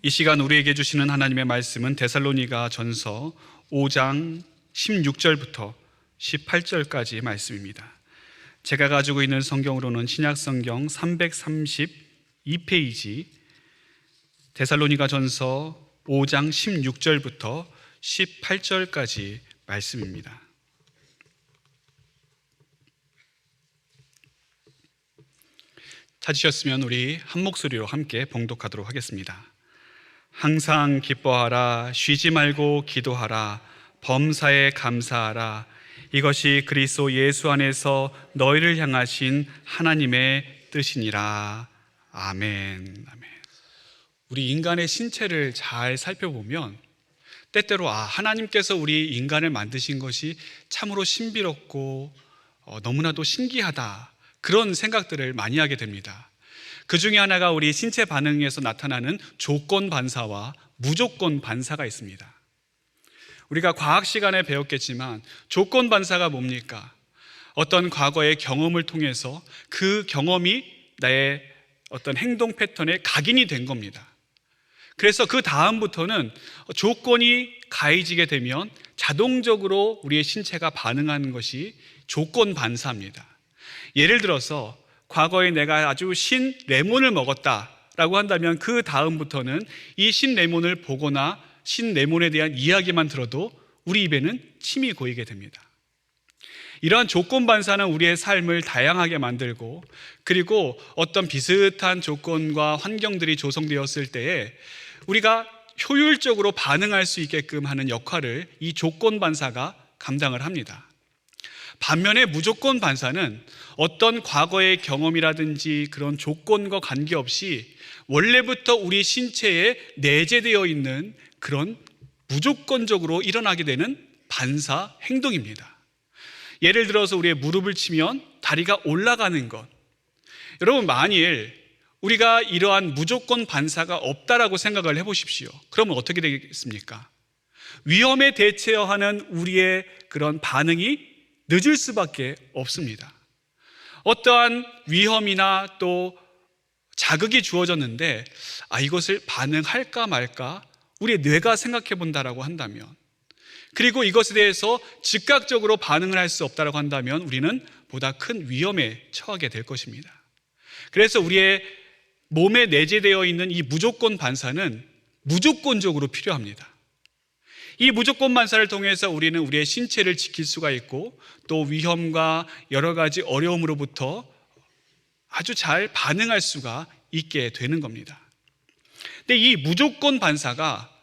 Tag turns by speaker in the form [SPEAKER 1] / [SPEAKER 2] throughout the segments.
[SPEAKER 1] 이 시간 우리에게 주시는 하나님의 말씀은 데살로니가 전서 5장 16절부터 18절까지 말씀입니다. 제가 가지고 있는 성경으로는 신약성경 332페이지 데살로니가 전서 5장 16절부터 18절까지 말씀입니다. 찾으셨으면 우리 한 목소리로 함께 봉독하도록 하겠습니다. 항상 기뻐하라, 쉬지 말고 기도하라, 범사에 감사하라. 이것이 그리스도 예수 안에서 너희를 향하신 하나님의 뜻이니라. 아멘. 아멘. 우리 인간의 신체를 잘 살펴보면 때때로 하나님께서 우리 인간을 만드신 것이 참으로 신비롭고 너무나도 신기하다, 그런 생각들을 많이 하게 됩니다. 그 중에 하나가 우리 신체 반응에서 나타나는 조건 반사와 무조건 반사가 있습니다. 우리가 과학 시간에 배웠겠지만 조건 반사가 뭡니까? 어떤 과거의 경험을 통해서 그 경험이 나의 어떤 행동 패턴에 각인이 된 겁니다. 그래서 그 다음부터는 조건이 가해지게 되면 자동적으로 우리의 신체가 반응하는 것이 조건 반사입니다. 예를 들어서 과거에 내가 아주 신 레몬을 먹었다라고 한다면 그 다음부터는 이 신 레몬을 보거나 신 레몬에 대한 이야기만 들어도 우리 입에는 침이 고이게 됩니다. 이러한 조건 반사는 우리의 삶을 다양하게 만들고, 그리고 어떤 비슷한 조건과 환경들이 조성되었을 때에 우리가 효율적으로 반응할 수 있게끔 하는 역할을 이 조건 반사가 감당을 합니다. 반면에 무조건 반사는 어떤 과거의 경험이라든지 그런 조건과 관계없이 원래부터 우리 신체에 내재되어 있는 그런 무조건적으로 일어나게 되는 반사 행동입니다. 예를 들어서 우리의 무릎을 치면 다리가 올라가는 것. 여러분, 만일 우리가 이러한 무조건 반사가 없다라고 생각을 해보십시오. 그러면 어떻게 되겠습니까? 위험에 대처하는 우리의 그런 반응이 늦을 수밖에 없습니다. 어떠한 위험이나 또 자극이 주어졌는데 이것을 반응할까 말까 우리의 뇌가 생각해 본다라고 한다면, 그리고 이것에 대해서 즉각적으로 반응을 할 수 없다라고 한다면 우리는 보다 큰 위험에 처하게 될 것입니다. 그래서 우리의 몸에 내재되어 있는 이 무조건 반사는 무조건적으로 필요합니다. 이 무조건 반사를 통해서 우리는 우리의 신체를 지킬 수가 있고, 또 위험과 여러 가지 어려움으로부터 아주 잘 반응할 수가 있게 되는 겁니다. 근데 이 무조건 반사가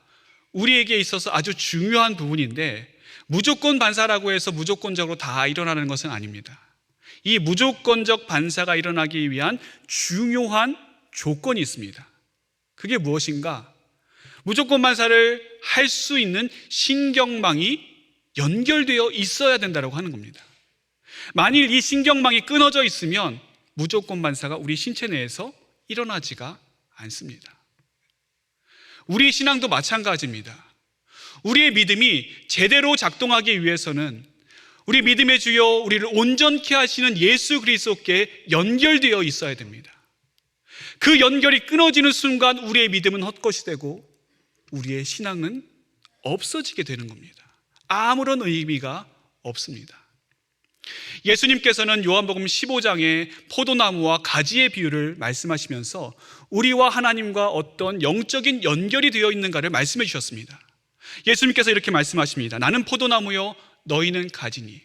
[SPEAKER 1] 우리에게 있어서 아주 중요한 부분인데, 무조건 반사라고 해서 무조건적으로 다 일어나는 것은 아닙니다. 이 무조건적 반사가 일어나기 위한 중요한 조건이 있습니다. 그게 무엇인가? 무조건 반사를 할 수 있는 신경망이 연결되어 있어야 된다고 하는 겁니다. 만일 이 신경망이 끊어져 있으면 무조건 반사가 우리 신체 내에서 일어나지가 않습니다. 우리 신앙도 마찬가지입니다. 우리의 믿음이 제대로 작동하기 위해서는 우리 믿음의 주요, 우리를 온전케 하시는 예수 그리스도께 연결되어 있어야 됩니다. 그 연결이 끊어지는 순간 우리의 믿음은 헛것이 되고 우리의 신앙은 없어지게 되는 겁니다. 아무런 의미가 없습니다. 예수님께서는 요한복음 15장에 포도나무와 가지의 비유를 말씀하시면서 우리와 하나님과 어떤 영적인 연결이 되어 있는가를 말씀해 주셨습니다. 예수님께서 이렇게 말씀하십니다. 나는 포도나무요 너희는 가지니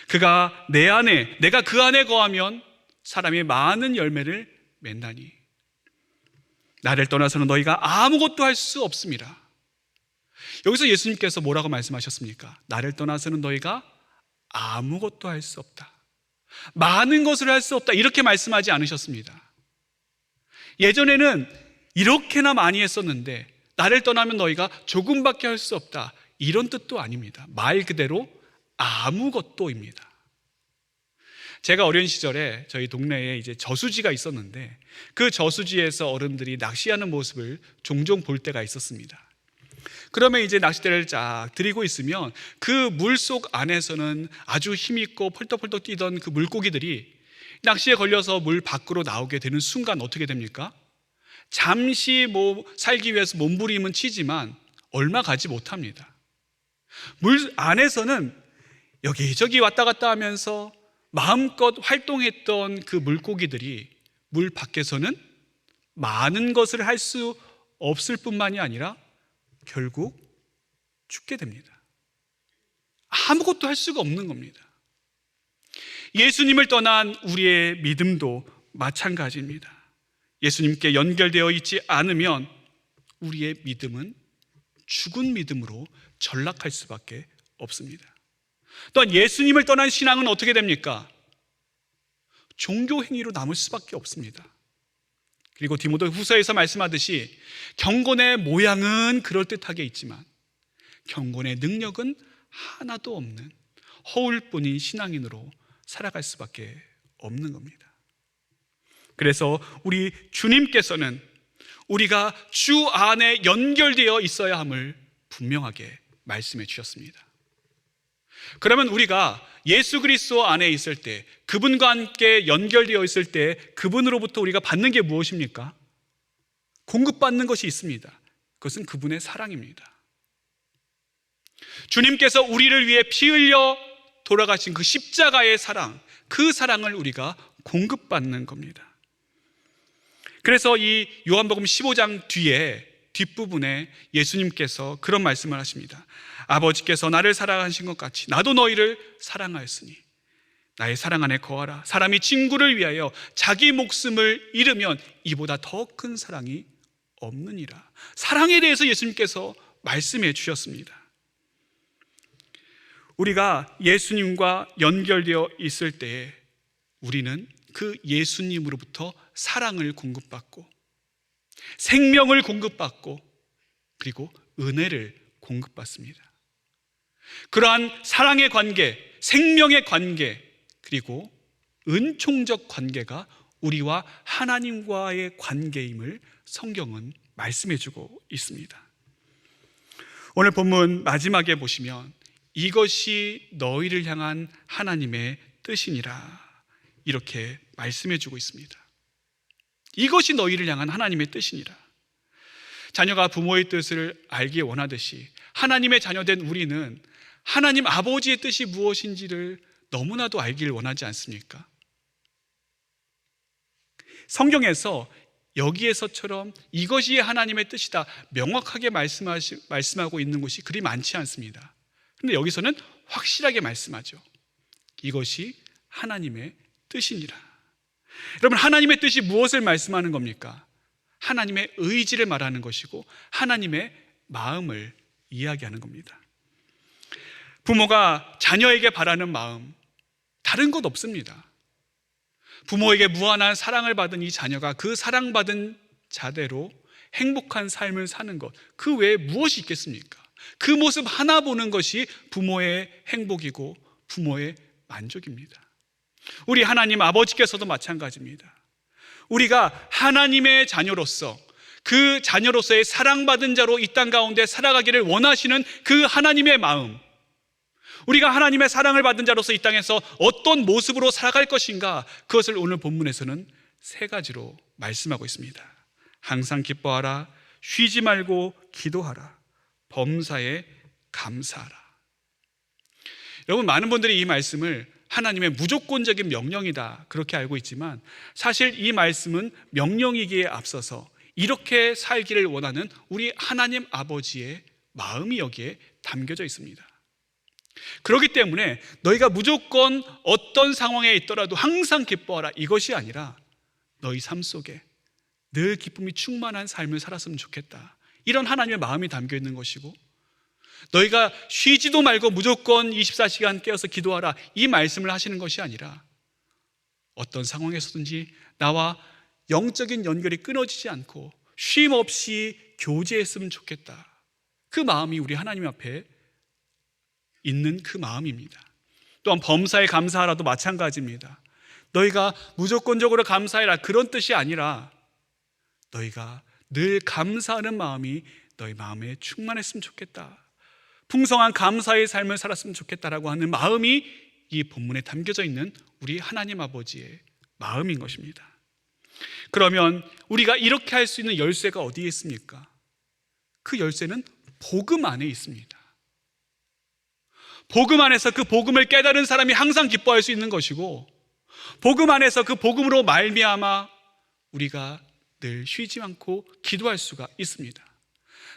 [SPEAKER 1] 그가 내 안에, 내가 그 안에 거하면 사람이 많은 열매를 맺나니 나를 떠나서는 너희가 아무것도 할 수 없습니다. 여기서 예수님께서 뭐라고 말씀하셨습니까? 나를 떠나서는 너희가 아무것도 할 수 없다, 많은 것을 할 수 없다, 이렇게 말씀하지 않으셨습니다. 예전에는 이렇게나 많이 했었는데 나를 떠나면 너희가 조금밖에 할 수 없다, 이런 뜻도 아닙니다. 말 그대로 아무것도입니다. 제가 어린 시절에 저희 동네에 이제 저수지가 있었는데 그 저수지에서 어른들이 낚시하는 모습을 종종 볼 때가 있었습니다. 그러면 이제 낚싯대를 쫙 들이고 있으면 그 물속 안에서는 아주 힘있고 펄떡펄떡 뛰던 그 물고기들이 낚시에 걸려서 물 밖으로 나오게 되는 순간 어떻게 됩니까? 잠시 살기 위해서 몸부림은 치지만 얼마 가지 못합니다. 물 안에서는 여기저기 왔다 갔다 하면서 마음껏 활동했던 그 물고기들이 물 밖에서는 많은 것을 할 수 없을 뿐만이 아니라 결국 죽게 됩니다. 아무것도 할 수가 없는 겁니다. 예수님을 떠난 우리의 믿음도 마찬가지입니다. 예수님께 연결되어 있지 않으면 우리의 믿음은 죽은 믿음으로 전락할 수밖에 없습니다. 또한 예수님을 떠난 신앙은 어떻게 됩니까? 종교 행위로 남을 수밖에 없습니다. 그리고 디모데 후서에서 말씀하듯이 경건의 모양은 그럴듯하게 있지만 경건의 능력은 하나도 없는 허울뿐인 신앙인으로 살아갈 수밖에 없는 겁니다. 그래서 우리 주님께서는 우리가 주 안에 연결되어 있어야 함을 분명하게 말씀해 주셨습니다. 그러면 우리가 예수 그리스도 안에 있을 때, 그분과 함께 연결되어 있을 때 그분으로부터 우리가 받는 게 무엇입니까? 공급받는 것이 있습니다. 그것은 그분의 사랑입니다. 주님께서 우리를 위해 피 흘려 돌아가신 그 십자가의 사랑, 그 사랑을 우리가 공급받는 겁니다. 그래서 이 요한복음 15장 뒷부분에 예수님께서 그런 말씀을 하십니다. 아버지께서 나를 사랑하신 것 같이 나도 너희를 사랑하였으니 나의 사랑 안에 거하라. 사람이 친구를 위하여 자기 목숨을 잃으면 이보다 더 큰 사랑이 없느니라. 사랑에 대해서 예수님께서 말씀해 주셨습니다. 우리가 예수님과 연결되어 있을 때에 우리는 그 예수님으로부터 사랑을 공급받고 생명을 공급받고 그리고 은혜를 공급받습니다. 그러한 사랑의 관계, 생명의 관계, 그리고 은총적 관계가 우리와 하나님과의 관계임을 성경은 말씀해주고 있습니다. 오늘 본문 마지막에 보시면 이것이 너희를 향한 하나님의 뜻이니라 이렇게 말씀해주고 있습니다. 이것이 너희를 향한 하나님의 뜻이니라. 자녀가 부모의 뜻을 알기 원하듯이 하나님의 자녀된 우리는 하나님 아버지의 뜻이 무엇인지를 너무나도 알기를 원하지 않습니까? 성경에서 여기에서처럼 이것이 하나님의 뜻이다 명확하게 말씀하고 있는 것이 그리 많지 않습니다. 그런데 여기서는 확실하게 말씀하죠. 이것이 하나님의 뜻이니라. 여러분, 하나님의 뜻이 무엇을 말씀하는 겁니까? 하나님의 의지를 말하는 것이고 하나님의 마음을 이야기하는 겁니다. 부모가 자녀에게 바라는 마음 다른 것 없습니다. 부모에게 무한한 사랑을 받은 이 자녀가 그 사랑받은 자대로 행복한 삶을 사는 것, 그 외에 무엇이 있겠습니까? 그 모습 하나 보는 것이 부모의 행복이고 부모의 만족입니다. 우리 하나님 아버지께서도 마찬가지입니다. 우리가 하나님의 자녀로서 그 자녀로서의 사랑받은 자로 이 땅 가운데 살아가기를 원하시는 그 하나님의 마음, 우리가 하나님의 사랑을 받은 자로서 이 땅에서 어떤 모습으로 살아갈 것인가, 그것을 오늘 본문에서는 세 가지로 말씀하고 있습니다. 항상 기뻐하라, 쉬지 말고 기도하라, 범사에 감사하라. 여러분, 많은 분들이 이 말씀을 하나님의 무조건적인 명령이다 그렇게 알고 있지만 사실 이 말씀은 명령이기에 앞서서 이렇게 살기를 원하는 우리 하나님 아버지의 마음이 여기에 담겨져 있습니다. 그렇기 때문에 너희가 무조건 어떤 상황에 있더라도 항상 기뻐하라, 이것이 아니라 너희 삶 속에 늘 기쁨이 충만한 삶을 살았으면 좋겠다, 이런 하나님의 마음이 담겨 있는 것이고, 너희가 쉬지도 말고 무조건 24시간 깨어서 기도하라, 이 말씀을 하시는 것이 아니라 어떤 상황에서든지 나와 영적인 연결이 끊어지지 않고 쉼 없이 교제했으면 좋겠다, 그 마음이 우리 하나님 앞에 있는 그 마음입니다. 또한 범사에 감사하라도 마찬가지입니다. 너희가 무조건적으로 감사해라, 그런 뜻이 아니라 너희가 늘 감사하는 마음이 너희 마음에 충만했으면 좋겠다, 풍성한 감사의 삶을 살았으면 좋겠다라고 하는 마음이 이 본문에 담겨져 있는 우리 하나님 아버지의 마음인 것입니다. 그러면 우리가 이렇게 할 수 있는 열쇠가 어디에 있습니까? 그 열쇠는 복음 안에 있습니다. 복음 안에서 그 복음을 깨달은 사람이 항상 기뻐할 수 있는 것이고, 복음 안에서 그 복음으로 말미암아 우리가 늘 쉬지 않고 기도할 수가 있습니다.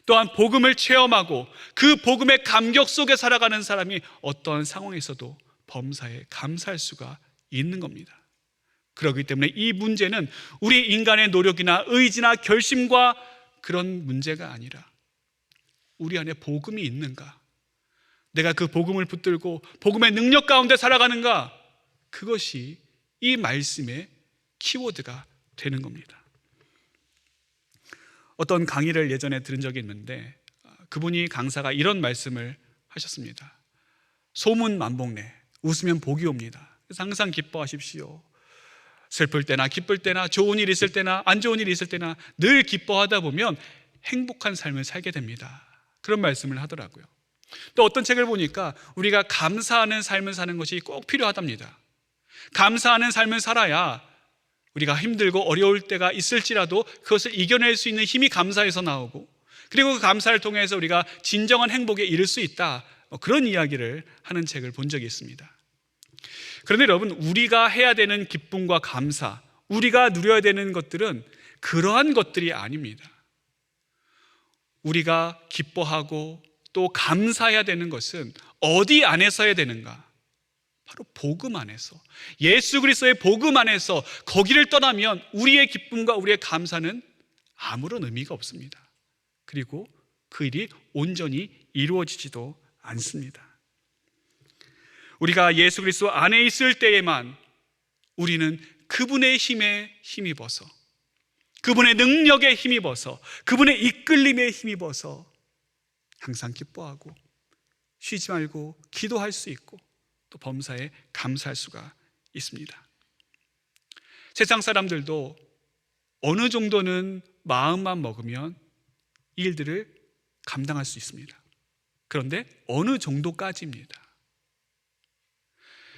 [SPEAKER 1] 또한 복음을 체험하고 그 복음의 감격 속에 살아가는 사람이 어떠한 상황에서도 범사에 감사할 수가 있는 겁니다. 그렇기 때문에 이 문제는 우리 인간의 노력이나 의지나 결심과 그런 문제가 아니라 우리 안에 복음이 있는가, 내가 그 복음을 붙들고 복음의 능력 가운데 살아가는가, 그것이 이 말씀의 키워드가 되는 겁니다. 어떤 강의를 예전에 들은 적이 있는데, 그분이 강사가 이런 말씀을 하셨습니다. 소문만복내, 웃으면 복이 옵니다. 그래서 항상 기뻐하십시오. 슬플 때나 기쁠 때나 좋은 일 있을 때나 안 좋은 일 있을 때나 늘 기뻐하다 보면 행복한 삶을 살게 됩니다. 그런 말씀을 하더라고요. 또 어떤 책을 보니까 우리가 감사하는 삶을 사는 것이 꼭 필요하답니다. 감사하는 삶을 살아야 우리가 힘들고 어려울 때가 있을지라도 그것을 이겨낼 수 있는 힘이 감사에서 나오고, 그리고 그 감사를 통해서 우리가 진정한 행복에 이를 수 있다, 그런 이야기를 하는 책을 본 적이 있습니다. 그런데 여러분, 우리가 해야 되는 기쁨과 감사, 우리가 누려야 되는 것들은 그러한 것들이 아닙니다. 우리가 기뻐하고 또 감사해야 되는 것은 어디 안에서 해야 되는가? 바로 복음 안에서, 예수 그리스도의 복음 안에서. 거기를 떠나면 우리의 기쁨과 우리의 감사는 아무런 의미가 없습니다. 그리고 그 일이 온전히 이루어지지도 않습니다. 우리가 예수 그리스도 안에 있을 때에만 우리는 그분의 힘에 힘입어서, 그분의 능력에 힘입어서, 그분의 이끌림에 힘입어서 항상 기뻐하고 쉬지 말고 기도할 수 있고 또 범사에 감사할 수가 있습니다. 세상 사람들도 어느 정도는 마음만 먹으면 이 일들을 감당할 수 있습니다. 그런데 어느 정도까지입니다.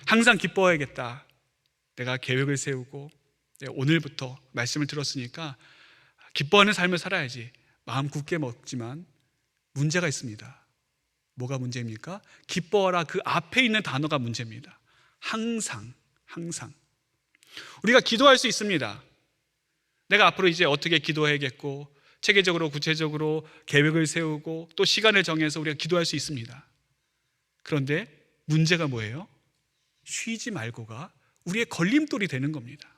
[SPEAKER 1] 항상 기뻐해야겠다, 내가 계획을 세우고 오늘부터 말씀을 들었으니까 기뻐하는 삶을 살아야지, 마음 굳게 먹지만 문제가 있습니다. 뭐가 문제입니까? 기뻐하라, 그 앞에 있는 단어가 문제입니다. 항상. 우리가 기도할 수 있습니다. 내가 앞으로 이제 어떻게 기도해야겠고, 체계적으로 구체적으로 계획을 세우고 또 시간을 정해서 우리가 기도할 수 있습니다. 그런데 문제가 뭐예요? 쉬지 말고가 우리의 걸림돌이 되는 겁니다.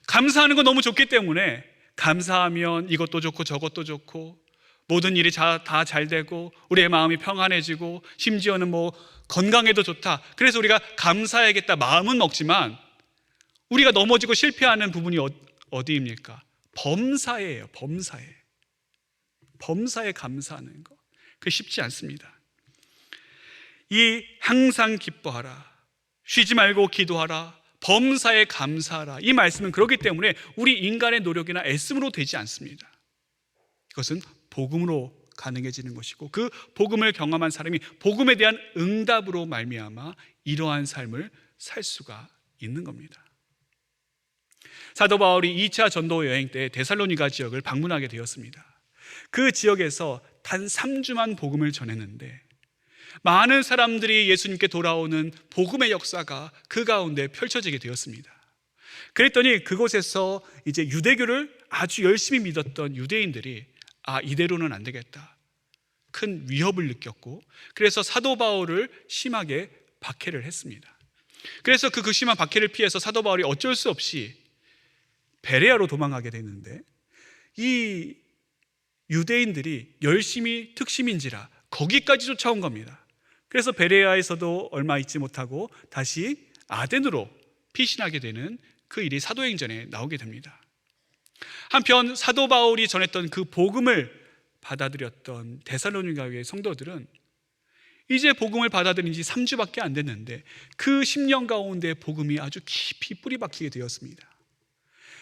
[SPEAKER 1] 감사하는 건 너무 좋기 때문에 감사하면 이것도 좋고 저것도 좋고 모든 일이 다 잘 되고 우리의 마음이 평안해지고 심지어는 건강에도 좋다, 그래서 우리가 감사해야겠다 마음은 먹지만 우리가 넘어지고 실패하는 부분이 어디입니까? 범사예요. 범사에 감사하는 거, 그게 쉽지 않습니다. 이 항상 기뻐하라, 쉬지 말고 기도하라, 범사에 감사하라, 이 말씀은 그렇기 때문에 우리 인간의 노력이나 애씀으로 되지 않습니다. 이것은 복음으로 가능해지는 것이고, 그 복음을 경험한 사람이 복음에 대한 응답으로 말미암아 이러한 삶을 살 수가 있는 겁니다. 사도 바울이 2차 전도 여행 때 데살로니가 지역을 방문하게 되었습니다. 그 지역에서 단 3주만 복음을 전했는데 많은 사람들이 예수님께 돌아오는 복음의 역사가 그 가운데 펼쳐지게 되었습니다. 그랬더니 그곳에서 이제 유대교를 아주 열심히 믿었던 유대인들이 이대로는 안 되겠다, 큰 위협을 느꼈고, 그래서 사도 바울을 심하게 박해를 했습니다. 그래서 그 극심한 박해를 피해서 사도 바울이 어쩔 수 없이 베레아로 도망가게 되는데, 이 유대인들이 열심히 특심인지라 거기까지 쫓아온 겁니다. 그래서 베레아에서도 얼마 있지 못하고 다시 아덴으로 피신하게 되는 그 일이 사도행전에 나오게 됩니다. 한편 사도 바울이 전했던 그 복음을 받아들였던 데살로니가 교회 성도들은 이제 복음을 받아들인 지 3주밖에 안 됐는데 그 10년 가운데 복음이 아주 깊이 뿌리 박히게 되었습니다.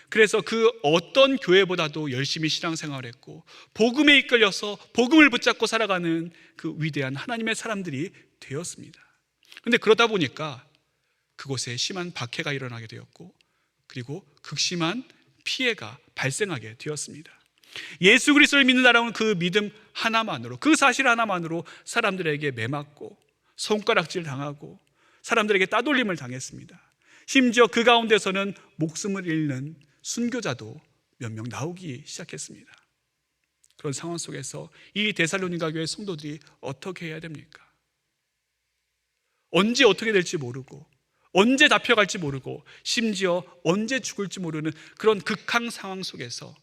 [SPEAKER 1] 그래서 그 어떤 교회보다도 열심히 신앙생활을 했고 복음에 이끌려서 복음을 붙잡고 살아가는 그 위대한 하나님의 사람들이 되었습니다. 그런데 그러다 보니까 그곳에 심한 박해가 일어나게 되었고, 그리고 극심한 피해가 발생하게 되었습니다. 예수 그리스도를 믿는다라는 그 믿음 하나만으로, 그 사실 하나만으로 사람들에게 매맞고 손가락질 당하고 사람들에게 따돌림을 당했습니다. 심지어 그 가운데서는 목숨을 잃는 순교자도 몇 명 나오기 시작했습니다. 그런 상황 속에서 이 데살로니가 교회 성도들이 어떻게 해야 됩니까? 언제 어떻게 될지 모르고, 언제 잡혀갈지 모르고, 심지어 언제 죽을지 모르는 그런 극한 상황 속에서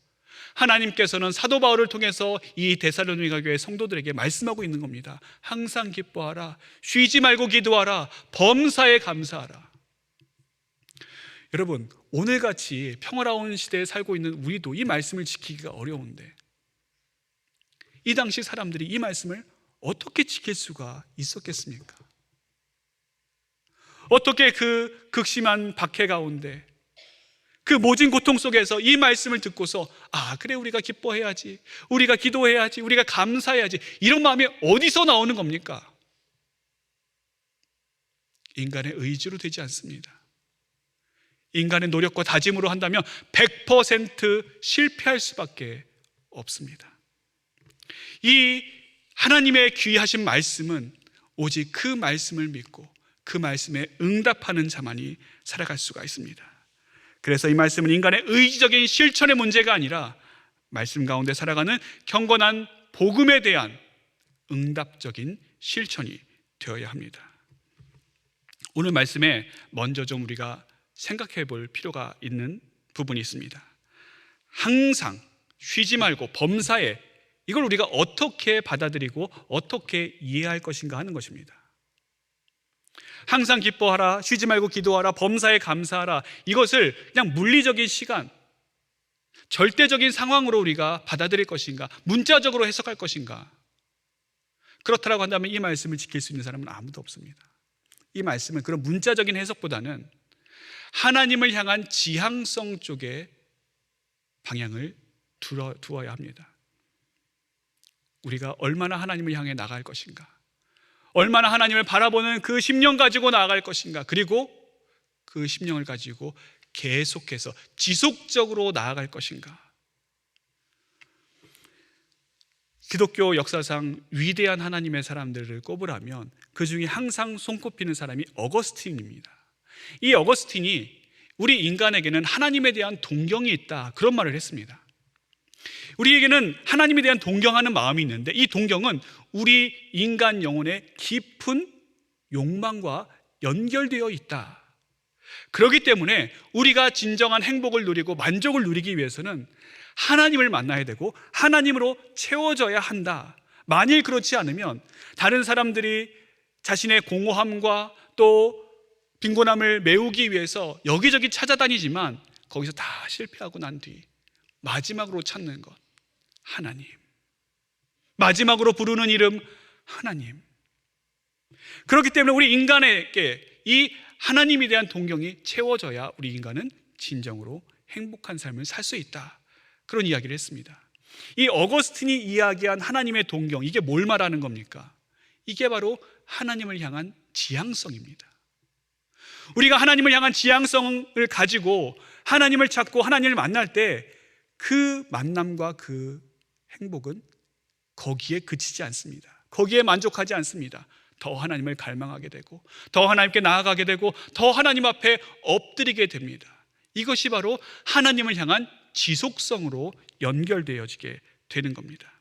[SPEAKER 1] 하나님께서는 사도 바울을 통해서 이 데살로니가 교회 성도들에게 말씀하고 있는 겁니다. 항상 기뻐하라, 쉬지 말고 기도하라, 범사에 감사하라. 여러분, 오늘같이 평화로운 시대에 살고 있는 우리도 이 말씀을 지키기가 어려운데 이 당시 사람들이 이 말씀을 어떻게 지킬 수가 있었겠습니까? 어떻게 그 극심한 박해 가운데, 그 모진 고통 속에서 이 말씀을 듣고서 그래, 우리가 기뻐해야지, 우리가 기도해야지, 우리가 감사해야지, 이런 마음이 어디서 나오는 겁니까? 인간의 의지로 되지 않습니다. 인간의 노력과 다짐으로 한다면 100% 실패할 수밖에 없습니다. 이 하나님의 귀하신 말씀은 오직 그 말씀을 믿고 그 말씀에 응답하는 자만이 살아갈 수가 있습니다. 그래서 이 말씀은 인간의 의지적인 실천의 문제가 아니라 말씀 가운데 살아가는 경건한 복음에 대한 응답적인 실천이 되어야 합니다. 오늘 말씀에 먼저 좀 우리가 생각해 볼 필요가 있는 부분이 있습니다. 항상 쉬지 말고 범사에, 이걸 우리가 어떻게 받아들이고 어떻게 이해할 것인가 하는 것입니다. 항상 기뻐하라, 쉬지 말고 기도하라, 범사에 감사하라, 이것을 그냥 물리적인 시간, 절대적인 상황으로 우리가 받아들일 것인가, 문자적으로 해석할 것인가? 그렇다고 한다면 이 말씀을 지킬 수 있는 사람은 아무도 없습니다. 이 말씀은 그런 문자적인 해석보다는 하나님을 향한 지향성 쪽에 방향을 두어야 합니다. 우리가 얼마나 하나님을 향해 나갈 것인가, 얼마나 하나님을 바라보는 그 심령 가지고 나아갈 것인가, 그리고 그 심령을 가지고 계속해서 지속적으로 나아갈 것인가. 기독교 역사상 위대한 하나님의 사람들을 꼽으라면 그 중에 항상 손꼽히는 사람이 어거스틴입니다. 이 어거스틴이 우리 인간에게는 하나님에 대한 동경이 있다, 그런 말을 했습니다. 우리에게는 하나님에 대한 동경하는 마음이 있는데 이 동경은 우리 인간 영혼의 깊은 욕망과 연결되어 있다. 그렇기 때문에 우리가 진정한 행복을 누리고 만족을 누리기 위해서는 하나님을 만나야 되고 하나님으로 채워져야 한다. 만일 그렇지 않으면 다른 사람들이 자신의 공허함과 또 빈곤함을 메우기 위해서 여기저기 찾아다니지만 거기서 다 실패하고 난 뒤 마지막으로 찾는 것, 하나님. 마지막으로 부르는 이름, 하나님. 그렇기 때문에 우리 인간에게 이 하나님에 대한 동경이 채워져야 우리 인간은 진정으로 행복한 삶을 살 수 있다, 그런 이야기를 했습니다. 이 어거스틴이 이야기한 하나님의 동경, 이게 뭘 말하는 겁니까? 이게 바로 하나님을 향한 지향성입니다. 우리가 하나님을 향한 지향성을 가지고 하나님을 찾고 하나님을 만날 때 그 만남과 그 행복은 거기에 그치지 않습니다. 거기에 만족하지 않습니다. 더 하나님을 갈망하게 되고 더 하나님께 나아가게 되고 더 하나님 앞에 엎드리게 됩니다. 이것이 바로 하나님을 향한 지속성으로 연결되어지게 되는 겁니다.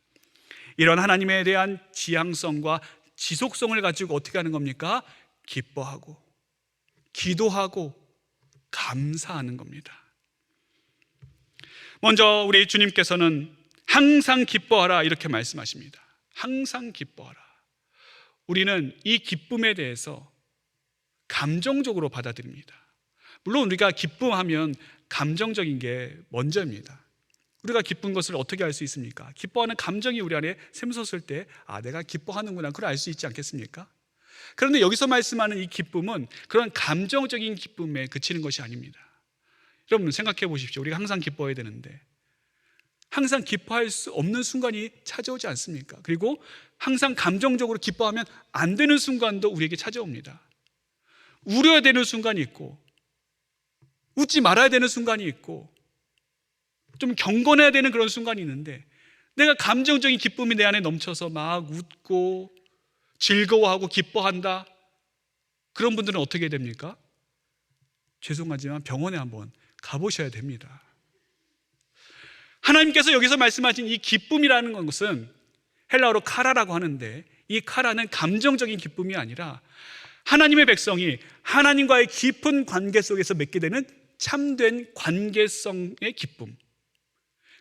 [SPEAKER 1] 이런 하나님에 대한 지향성과 지속성을 가지고 어떻게 하는 겁니까? 기뻐하고 기도하고 감사하는 겁니다. 먼저 우리 주님께서는 항상 기뻐하라, 이렇게 말씀하십니다. 항상 기뻐하라. 우리는 이 기쁨에 대해서 감정적으로 받아들입니다. 물론 우리가 기쁨하면 감정적인 게 먼저입니다. 우리가 기쁜 것을 어떻게 알 수 있습니까? 기뻐하는 감정이 우리 안에 샘솟을 때 내가 기뻐하는구나, 그걸 알 수 있지 않겠습니까? 그런데 여기서 말씀하는 이 기쁨은 그런 감정적인 기쁨에 그치는 것이 아닙니다. 여러분 생각해 보십시오. 우리가 항상 기뻐해야 되는데 항상 기뻐할 수 없는 순간이 찾아오지 않습니까? 그리고 항상 감정적으로 기뻐하면 안 되는 순간도 우리에게 찾아옵니다. 울어야 되는 순간이 있고 웃지 말아야 되는 순간이 있고 좀 경건해야 되는 그런 순간이 있는데 내가 감정적인 기쁨이 내 안에 넘쳐서 막 웃고 즐거워하고 기뻐한다. 그런 분들은 어떻게 됩니까? 죄송하지만 병원에 한번 가보셔야 됩니다. 하나님께서 여기서 말씀하신 이 기쁨이라는 것은 헬라어로 카라라고 하는데, 이 카라는 감정적인 기쁨이 아니라 하나님의 백성이 하나님과의 깊은 관계 속에서 맺게 되는 참된 관계성의 기쁨,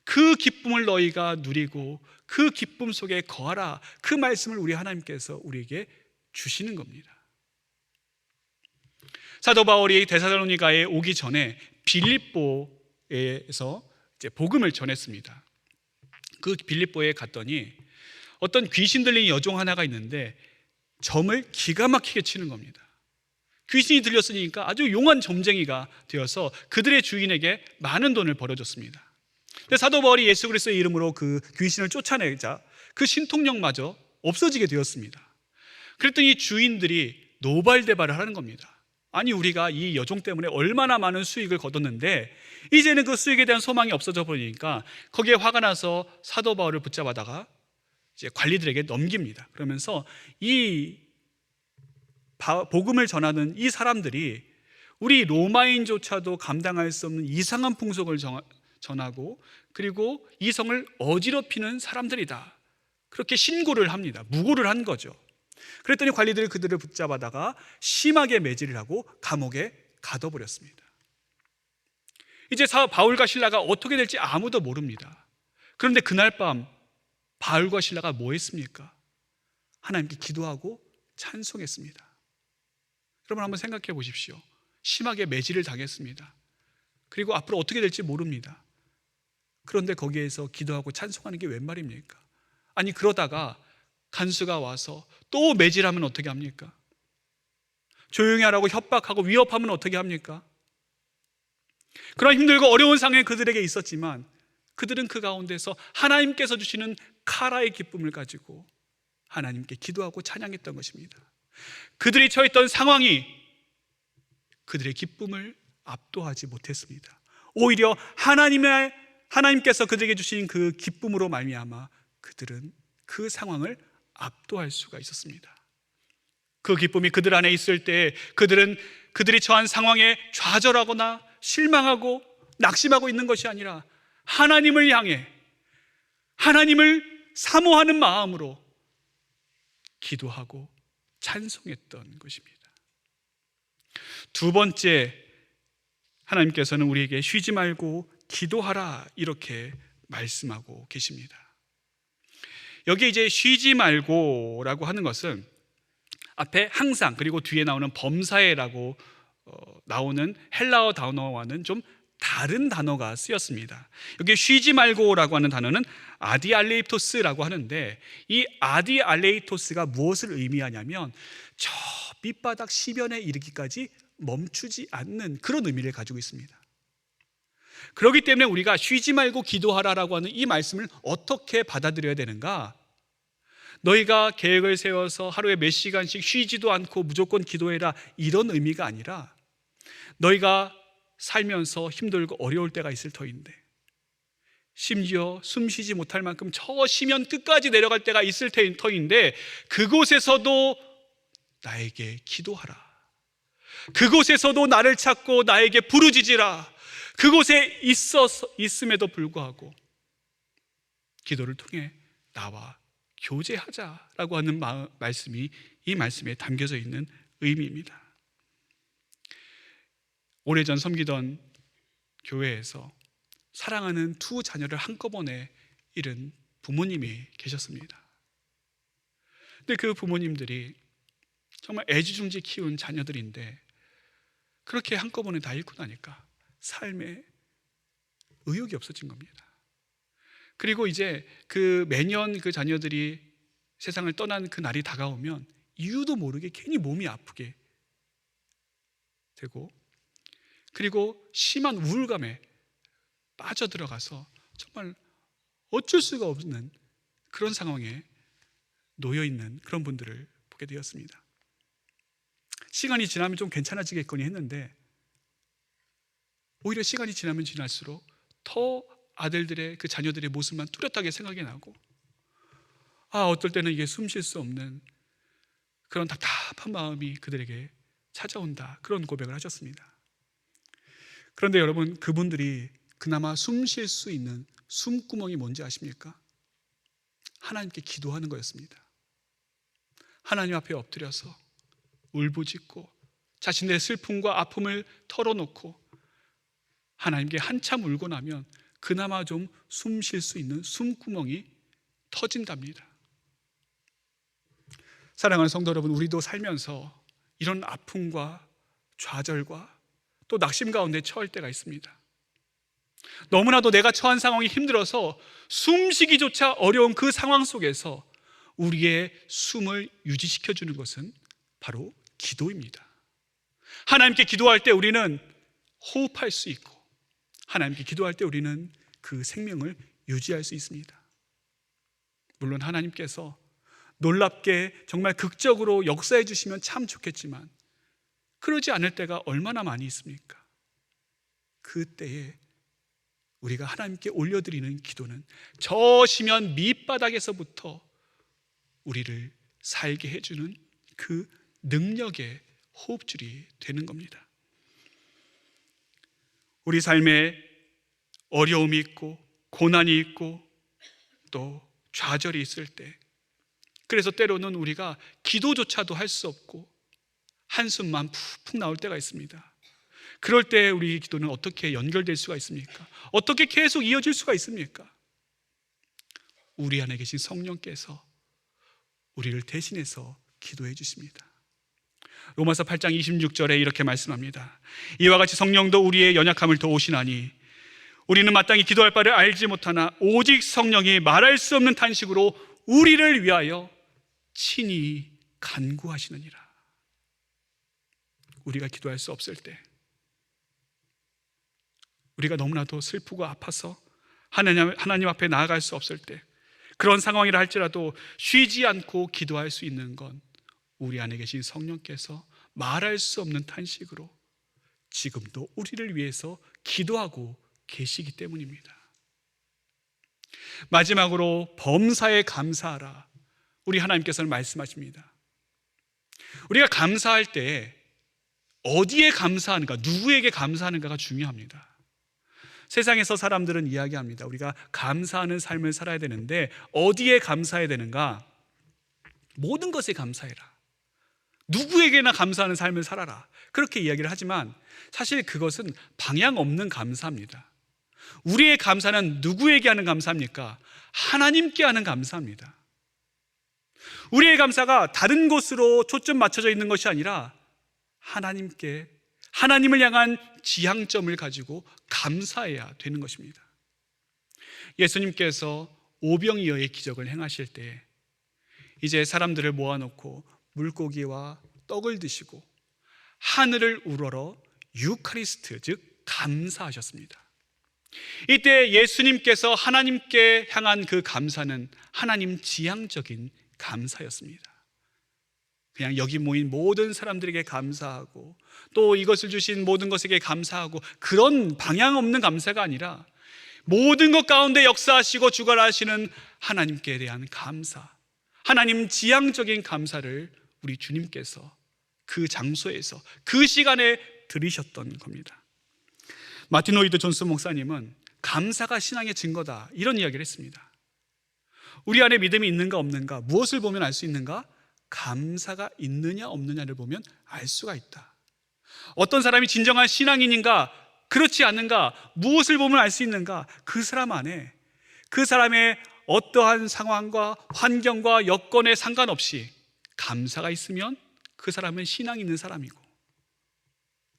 [SPEAKER 1] 그 기쁨을 너희가 누리고 그 기쁨 속에 거하라, 그 말씀을 우리 하나님께서 우리에게 주시는 겁니다. 사도 바울이 데살로니가에 오기 전에 빌립보에서 이제 복음을 전했습니다. 그 빌립보에 갔더니 어떤 귀신 들린 여종 하나가 있는데 점을 기가 막히게 치는 겁니다. 귀신이 들렸으니까 아주 용한 점쟁이가 되어서 그들의 주인에게 많은 돈을 벌어줬습니다. 근데 사도 바울이 예수 그리스도의 이름으로 그 귀신을 쫓아내자 그 신통력마저 없어지게 되었습니다. 그랬더니 주인들이 노발대발을 하는 겁니다. 아니, 우리가 이 여종 때문에 얼마나 많은 수익을 거뒀는데 이제는 그 수익에 대한 소망이 없어져 버리니까 거기에 화가 나서 사도 바울을 붙잡아다가 이제 관리들에게 넘깁니다. 그러면서 이 복음을 전하는 이 사람들이 우리 로마인조차도 감당할 수 없는 이상한 풍속을 전하고 그리고 이 성을 어지럽히는 사람들이다, 그렇게 신고를 합니다. 무고를 한 거죠. 그랬더니 관리들이 그들을 붙잡아다가 심하게 매질을 하고 감옥에 가둬버렸습니다. 이제 바울과 실라가 어떻게 될지 아무도 모릅니다. 그런데 그날 밤 바울과 실라가 뭐 했습니까? 하나님께 기도하고 찬송했습니다. 여러분 한번 생각해 보십시오. 심하게 매질을 당했습니다. 그리고 앞으로 어떻게 될지 모릅니다. 그런데 거기에서 기도하고 찬송하는 게 웬 말입니까? 아니, 그러다가 간수가 와서 또 매질하면 어떻게 합니까? 조용히 하라고 협박하고 위협하면 어떻게 합니까? 그런 힘들고 어려운 상황이 그들에게 있었지만 그들은 그 가운데서 하나님께서 주시는 카라의 기쁨을 가지고 하나님께 기도하고 찬양했던 것입니다. 그들이 처했던 상황이 그들의 기쁨을 압도하지 못했습니다. 오히려 하나님께서 그들에게 주신 그 기쁨으로 말미암아 그들은 그 상황을 압도할 수가 있었습니다. 그 기쁨이 그들 안에 있을 때 그들이 처한 상황에 좌절하거나 실망하고 낙심하고 있는 것이 아니라 하나님을 향해 하나님을 사모하는 마음으로 기도하고 찬송했던 것입니다. 두 번째, 하나님께서는 우리에게 쉬지 말고 기도하라, 이렇게 말씀하고 계십니다. 여기 이제 쉬지 말고라고 하는 것은 앞에 항상 그리고 뒤에 나오는 범사에라고 나오는 헬라어 단어와는 좀 다른 단어가 쓰였습니다. 여기 쉬지 말고라고 하는 단어는 아디알레이토스라고 하는데, 이 아디알레이토스가 무엇을 의미하냐면 저 밑바닥 시변에 이르기까지 멈추지 않는 그런 의미를 가지고 있습니다. 그렇기 때문에 우리가 쉬지 말고 기도하라라고 하는 이 말씀을 어떻게 받아들여야 되는가? 너희가 계획을 세워서 하루에 몇 시간씩 쉬지도 않고 무조건 기도해라, 이런 의미가 아니라 너희가 살면서 힘들고 어려울 때가 있을 터인데, 심지어 숨 쉬지 못할 만큼 저 심연 끝까지 내려갈 때가 있을 터인데 그곳에서도 나에게 기도하라. 그곳에서도 나를 찾고 나에게 부르짖으라. 그곳에 있음에도 불구하고 기도를 통해 나와 교제하자라고 하는 말씀이 이 말씀에 담겨져 있는 의미입니다. 오래전 섬기던 교회에서 사랑하는 두 자녀를 한꺼번에 잃은 부모님이 계셨습니다. 근데 그 부모님들이 정말 애지중지 키운 자녀들인데 그렇게 한꺼번에 다 잃고 나니까 삶에 의욕이 없어진 겁니다. 그리고 이제 매년 그 자녀들이 세상을 떠난 그 날이 다가오면 이유도 모르게 괜히 몸이 아프게 되고, 그리고 심한 우울감에 빠져들어가서 정말 어쩔 수가 없는 그런 상황에 놓여있는 그런 분들을 보게 되었습니다. 시간이 지나면 좀 괜찮아지겠거니 했는데 오히려 시간이 지나면 지날수록 더 아들들의 그 자녀들의 모습만 뚜렷하게 생각이 나고, 어떨 때는 이게 숨 쉴 수 없는 그런 답답한 마음이 그들에게 찾아온다, 그런 고백을 하셨습니다. 그런데 여러분, 그분들이 그나마 숨 쉴 수 있는 숨구멍이 뭔지 아십니까? 하나님께 기도하는 거였습니다. 하나님 앞에 엎드려서 울부짖고 자신의 슬픔과 아픔을 털어놓고 하나님께 한참 울고 나면 그나마 좀 숨 쉴 수 있는 숨구멍이 터진답니다. 사랑하는 성도 여러분, 우리도 살면서 이런 아픔과 좌절과 또 낙심 가운데 처할 때가 있습니다. 너무나도 내가 처한 상황이 힘들어서 숨쉬기조차 어려운 그 상황 속에서 우리의 숨을 유지시켜주는 것은 바로 기도입니다. 하나님께 기도할 때 우리는 호흡할 수 있고, 하나님께 기도할 때 우리는 그 생명을 유지할 수 있습니다. 물론 하나님께서 놀랍게 정말 극적으로 역사해 주시면 참 좋겠지만, 그러지 않을 때가 얼마나 많이 있습니까? 그때에 우리가 하나님께 올려드리는 기도는 저 심연 밑바닥에서부터 우리를 살게 해주는 그 능력의 호흡줄이 되는 겁니다. 우리 삶에 어려움이 있고 고난이 있고 또 좌절이 있을 때, 그래서 때로는 우리가 기도조차도 할 수 없고 한숨만 푹푹 나올 때가 있습니다. 그럴 때 우리 기도는 어떻게 연결될 수가 있습니까? 어떻게 계속 이어질 수가 있습니까? 우리 안에 계신 성령께서 우리를 대신해서 기도해 주십니다. 로마서 8장 26절에 이렇게 말씀합니다. 이와 같이 성령도 우리의 연약함을 도우시나니 우리는 마땅히 기도할 바를 알지 못하나 오직 성령이 말할 수 없는 탄식으로 우리를 위하여 친히 간구하시느니라. 우리가 기도할 수 없을 때, 우리가 너무나도 슬프고 아파서 하나님 앞에 나아갈 수 없을 때, 그런 상황이라 할지라도 쉬지 않고 기도할 수 있는 건 우리 안에 계신 성령께서 말할 수 없는 탄식으로 지금도 우리를 위해서 기도하고 계시기 때문입니다. 마지막으로 범사에 감사하라, 우리 하나님께서는 말씀하십니다. 우리가 감사할 때 어디에 감사하는가, 누구에게 감사하는가가 중요합니다. 세상에서 사람들은 이야기합니다. 우리가 감사하는 삶을 살아야 되는데 어디에 감사해야 되는가? 모든 것에 감사해라, 누구에게나 감사하는 삶을 살아라, 그렇게 이야기를 하지만 사실 그것은 방향 없는 감사입니다. 우리의 감사는 누구에게 하는 감사입니까? 하나님께 하는 감사입니다. 우리의 감사가 다른 곳으로 초점 맞춰져 있는 것이 아니라 하나님께, 하나님을 향한 지향점을 가지고 감사해야 되는 것입니다. 예수님께서 오병이어의 기적을 행하실 때 이제 사람들을 모아놓고 물고기와 떡을 드시고 하늘을 우러러 유카리스트, 즉 감사하셨습니다. 이때 예수님께서 하나님께 향한 그 감사는 하나님 지향적인 감사였습니다. 그냥 여기 모인 모든 사람들에게 감사하고 또 이것을 주신 모든 것에게 감사하고, 그런 방향 없는 감사가 아니라 모든 것 가운데 역사하시고 주관하시는 하나님께 대한 감사, 하나님 지향적인 감사를 우리 주님께서 그 장소에서 그 시간에 들으셨던 겁니다. 마틴 로이드 존스 목사님은 감사가 신앙의 증거다, 이런 이야기를 했습니다. 우리 안에 믿음이 있는가 없는가, 무엇을 보면 알 수 있는가? 감사가 있느냐 없느냐를 보면 알 수가 있다. 어떤 사람이 진정한 신앙인인가 그렇지 않는가, 무엇을 보면 알 수 있는가? 그 사람 안에, 그 사람의 어떠한 상황과 환경과 여건에 상관없이 감사가 있으면 그 사람은 신앙이 있는 사람이고,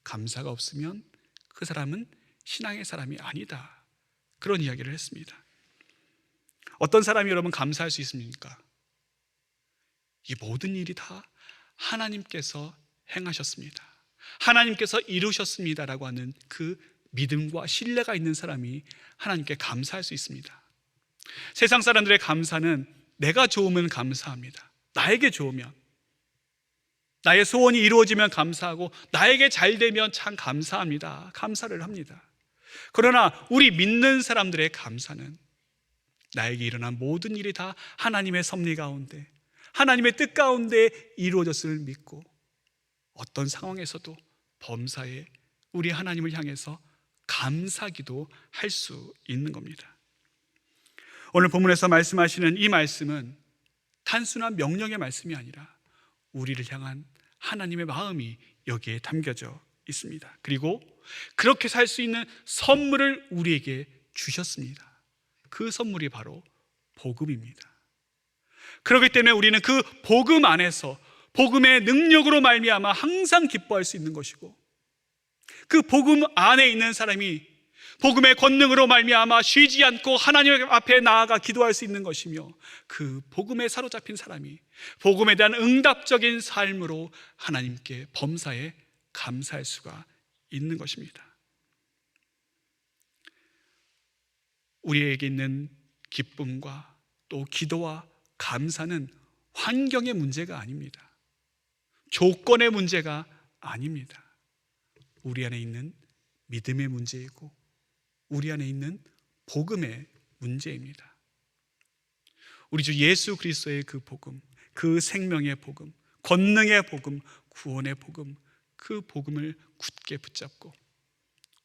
[SPEAKER 1] 감사가 없으면 그 사람은 신앙의 사람이 아니다, 그런 이야기를 했습니다. 어떤 사람이 여러분 감사할 수 있습니까? 이 모든 일이 다 하나님께서 행하셨습니다, 하나님께서 이루셨습니다라고 하는 그 믿음과 신뢰가 있는 사람이 하나님께 감사할 수 있습니다. 세상 사람들의 감사는 내가 좋으면 감사합니다. 나에게 좋으면, 나의 소원이 이루어지면 감사하고 나에게 잘 되면 참 감사합니다, 감사를 합니다. 그러나 우리 믿는 사람들의 감사는 나에게 일어난 모든 일이 다 하나님의 섭리 가운데, 하나님의 뜻 가운데 이루어졌음을 믿고 어떤 상황에서도 범사에 우리 하나님을 향해서 감사기도 할 수 있는 겁니다. 오늘 본문에서 말씀하시는 이 말씀은 단순한 명령의 말씀이 아니라 우리를 향한 하나님의 마음이 여기에 담겨져 있습니다. 그리고 그렇게 살 수 있는 선물을 우리에게 주셨습니다. 그 선물이 바로 복음입니다. 그렇기 때문에 우리는 그 복음 안에서 복음의 능력으로 말미암아 항상 기뻐할 수 있는 것이고, 그 복음 안에 있는 사람이 복음의 권능으로 말미암아 쉬지 않고 하나님 앞에 나아가 기도할 수 있는 것이며, 그 복음에 사로잡힌 사람이 복음에 대한 응답적인 삶으로 하나님께 범사에 감사할 수가 있는 것입니다. 우리에게 있는 기쁨과 또 기도와 감사는 환경의 문제가 아닙니다. 조건의 문제가 아닙니다. 우리 안에 있는 믿음의 문제이고 우리 안에 있는 복음의 문제입니다. 우리 주 예수 그리스도의 그 복음, 그 생명의 복음, 권능의 복음, 구원의 복음, 그 복음을 굳게 붙잡고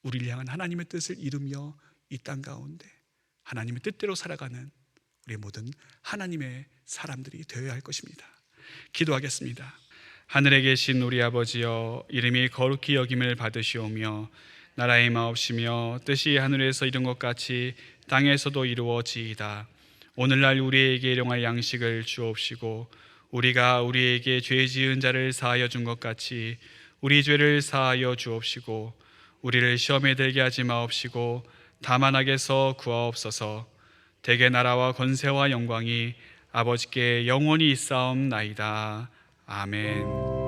[SPEAKER 1] 우리를 향한 하나님의 뜻을 이루며 이 땅 가운데 하나님의 뜻대로 살아가는 우리 모든 하나님의 사람들이 되어야 할 것입니다. 기도하겠습니다. 하늘에 계신 우리 아버지여, 이름이 거룩히 여김을 받으시오며 나라의 마옵시며 뜻이 하늘에서 이룬 것 같이 땅에서도 이루어지이다. 오늘날 우리에게 일용할 양식을 주옵시고 우리가 우리에게 죄 지은 자를 사하여 준 것 같이 우리 죄를 사하여 주옵시고 우리를 시험에 들게 하지 마옵시고 다만 악에서 구하옵소서. 대개 나라와 권세와 영광이 아버지께 영원히 있사옵나이다. 아멘.